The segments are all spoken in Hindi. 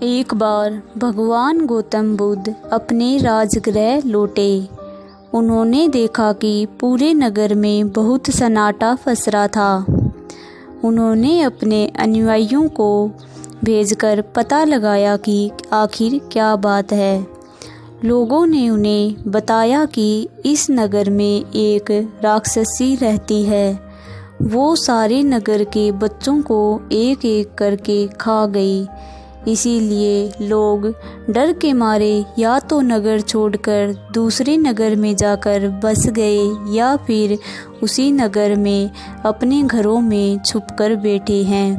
एक बार भगवान गौतम बुद्ध अपने राजगृह लौटे। उन्होंने देखा कि पूरे नगर में बहुत सन्नाटा पसरा रहा था। उन्होंने अपने अनुयायियों को भेजकर पता लगाया कि आखिर क्या बात है। लोगों ने उन्हें बताया कि इस नगर में एक राक्षसी रहती है। वो सारे नगर के बच्चों को एक एक करके खा गई। इसीलिए लोग डर के मारे या तो नगर छोड़कर दूसरे नगर में जाकर बस गए या फिर उसी नगर में अपने घरों में छुपकर बैठे हैं।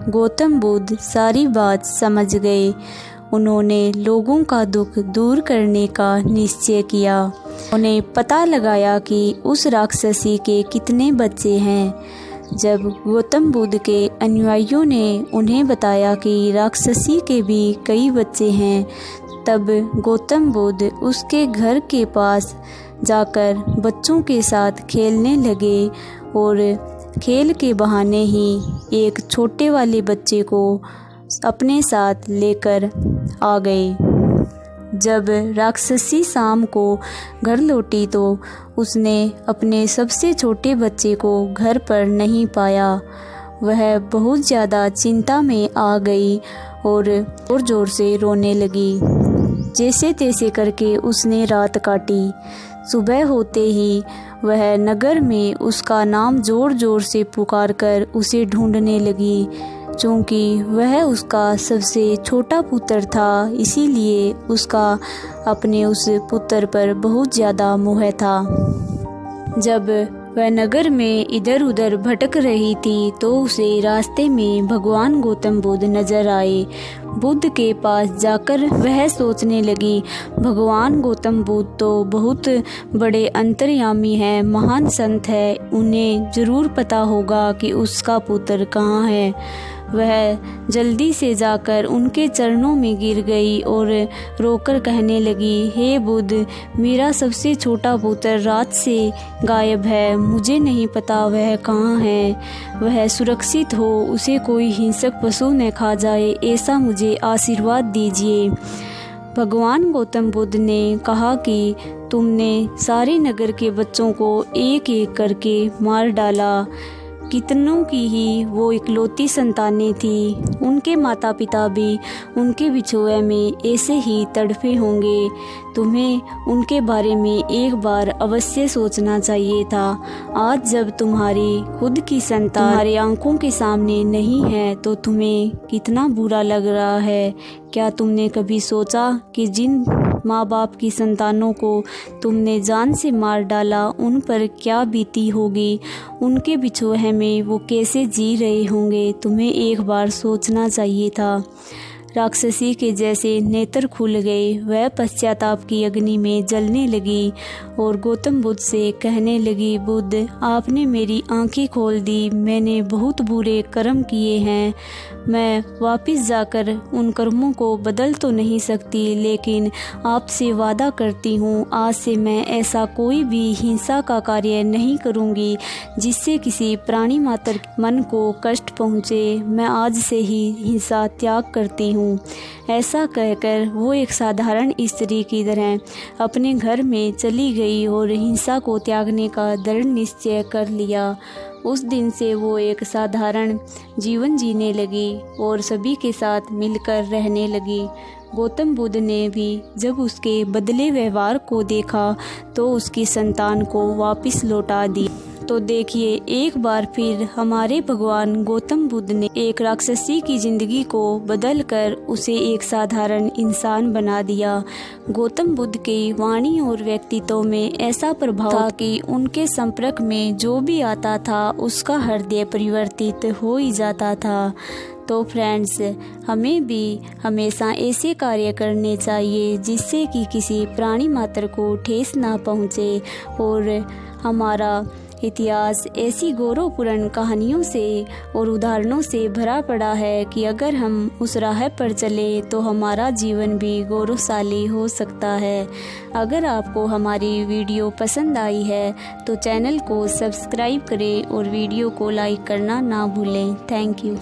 गौतम बुद्ध सारी बात समझ गए। उन्होंने लोगों का दुख दूर करने का निश्चय किया। उन्हें पता लगाया कि उस राक्षसी के कितने बच्चे हैं। जब गौतम बुद्ध के अनुयायियों ने उन्हें बताया कि राक्षसी के भी कई बच्चे हैं, तब गौतम बुद्ध उसके घर के पास जाकर बच्चों के साथ खेलने लगे और खेल के बहाने ही एक छोटे वाले बच्चे को अपने साथ लेकर आ गए। जब राक्षसी शाम को घर लौटी तो उसने अपने सबसे छोटे बच्चे को घर पर नहीं पाया। वह बहुत ज़्यादा चिंता में आ गई और ज़ोर ज़ोर से रोने लगी। जैसे तैसे करके उसने रात काटी। सुबह होते ही वह नगर में उसका नाम ज़ोर ज़ोर से पुकारकर उसे ढूंढने लगी। चूँकि वह उसका सबसे छोटा पुत्र था, इसीलिए उसका अपने उस पुत्र पर बहुत ज़्यादा मोह था। जब वह नगर में इधर उधर भटक रही थी तो उसे रास्ते में भगवान गौतम बुद्ध नजर आए। बुद्ध के पास जाकर वह सोचने लगी, भगवान गौतम बुद्ध तो बहुत बड़े अंतर्यामी हैं, महान संत है, उन्हें ज़रूर पता होगा कि उसका पुत्र कहाँ है। वह जल्दी से जाकर उनके चरणों में गिर गई और रोकर कहने लगी, हे बुद्ध, मेरा सबसे छोटा पुत्र रात से गायब है। मुझे नहीं पता वह कहाँ है। वह सुरक्षित हो, उसे कोई हिंसक पशु न खा जाए, ऐसा मुझे आशीर्वाद दीजिए। भगवान गौतम बुद्ध ने कहा कि तुमने सारे नगर के बच्चों को एक एक करके मार डाला। कितनों की ही वो इकलौती संतानें थी। उनके माता पिता भी उनके बिछोए में ऐसे ही तड़पे होंगे। तुम्हें उनके बारे में एक बार अवश्य सोचना चाहिए था। आज जब तुम्हारी खुद की संतान तुम्हारी आंखों के सामने नहीं है तो तुम्हें कितना बुरा लग रहा है। क्या तुमने कभी सोचा कि जिन माँ बाप की संतानों को तुमने जान से मार डाला, उन पर क्या बीती होगी? उनके बिछोहे में वो कैसे जी रहे होंगे? तुम्हें एक बार सोचना चाहिए था। राक्षसी के जैसे नेत्र खुल गए। वह पश्चाताप की अग्नि में जलने लगी और गौतम बुद्ध से कहने लगी, बुद्ध, आपने मेरी आंखें खोल दी। मैंने बहुत बुरे कर्म किए हैं। मैं वापस जाकर उन कर्मों को बदल तो नहीं सकती, लेकिन आपसे वादा करती हूँ, आज से मैं ऐसा कोई भी हिंसा का कार्य नहीं करूँगी जिससे किसी प्राणी मात्र मन को कष्ट पहुँचे। मैं आज से ही हिंसा त्याग करती हूँ। ऐसा कहकर वो एक साधारण स्त्री की तरह अपने घर में चली गई और हिंसा को त्यागने का दृढ़ निश्चय कर लिया। उस दिन से वो एक साधारण जीवन जीने लगी और सभी के साथ मिलकर रहने लगी। गौतम बुद्ध ने भी जब उसके बदले व्यवहार को देखा तो उसकी संतान को वापस लौटा दी। तो देखिए, एक बार फिर हमारे भगवान गौतम बुद्ध ने एक राक्षसी की जिंदगी को बदलकर उसे एक साधारण इंसान बना दिया। गौतम बुद्ध की वाणी और व्यक्तित्व में ऐसा प्रभाव था कि उनके संपर्क में जो भी आता था उसका हृदय परिवर्तित हो ही जाता था। तो फ्रेंड्स, हमें भी हमेशा ऐसे कार्य करने चाहिए जिससे कि किसी प्राणी मात्र को ठेस ना पहुँचे। और हमारा इतिहास ऐसी गौरवपूर्ण कहानियों से और उदाहरणों से भरा पड़ा है कि अगर हम उस राह पर चले तो हमारा जीवन भी गौरवशाली हो सकता है। अगर आपको हमारी वीडियो पसंद आई है तो चैनल को सब्सक्राइब करें और वीडियो को लाइक करना ना भूलें। Thank you.